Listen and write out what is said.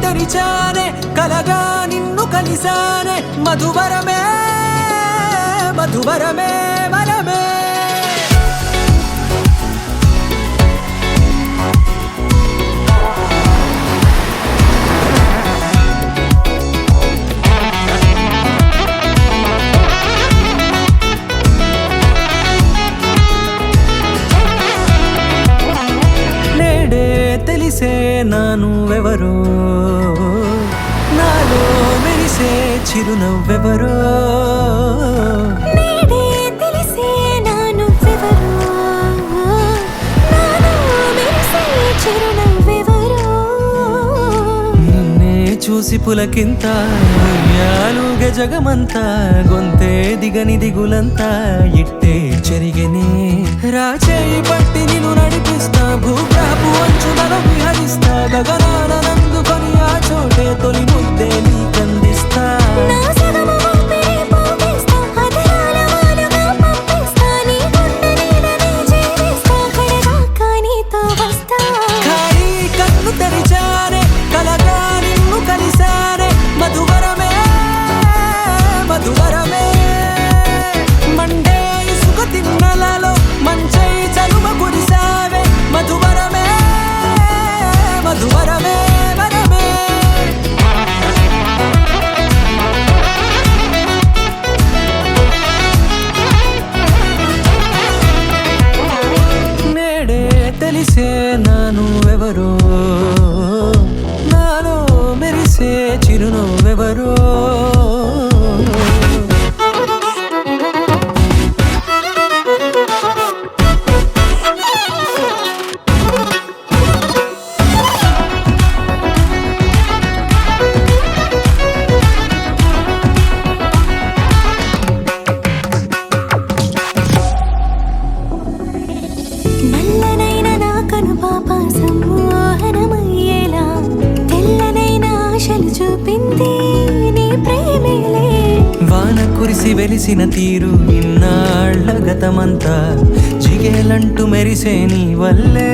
తెరిచానే కలగా నిన్ను కలిసానే మధువరమే మధువరమే వరమే తెలిసే నానువెవరో నాలో మెరిసే చిరునవ్వెవరో నేడే తెలిసే నానువెవరో నాలో మెరిసే చిరునవ్వెవరో నిన్నే చూసి పులకింత ఉయ్యాలుగే జగమంతా గొంతే దిగని దిగులంతా ఇట్టే చెరిగెనే రాచేయి పట్టి నిన్ను నడిపిస్తా భూగ్రహపు అంచులలో విహరిస్తా గగనానందుకొని ఆ చోటే తొలి ముద్దే నీకందిస్తా నా సగము ఊపిరి పోగేస్తా అధరాల వాలుగా పంపిస్తా నీ గుండె నీడనే జీవిస్తా కడదాకా నీతో వస్తా ఖాళీ కన్ను తెరిచానే కలగా నిన్ను కలిసానే మధువరమే మధువరమే మండే ఇసుక తిన్నలలో మంచై చలువ కురిసావే మధువరమే మధువరమే వరమే నేడే తెలిసే నానువెవరో నాలో మెరిసే చిరునవ్వెవరో నల్లనైన నా కనుపాప సమ్మోహనమయ్యేలా తెల్లనైన ఆశలు చూపింది నీ ప్రేమేలే వాన కురిసి వెలిసిన తీరు ఇన్నాళ్ల గతమంతా జిగేలంటూ మెరిసే నీ వల్లే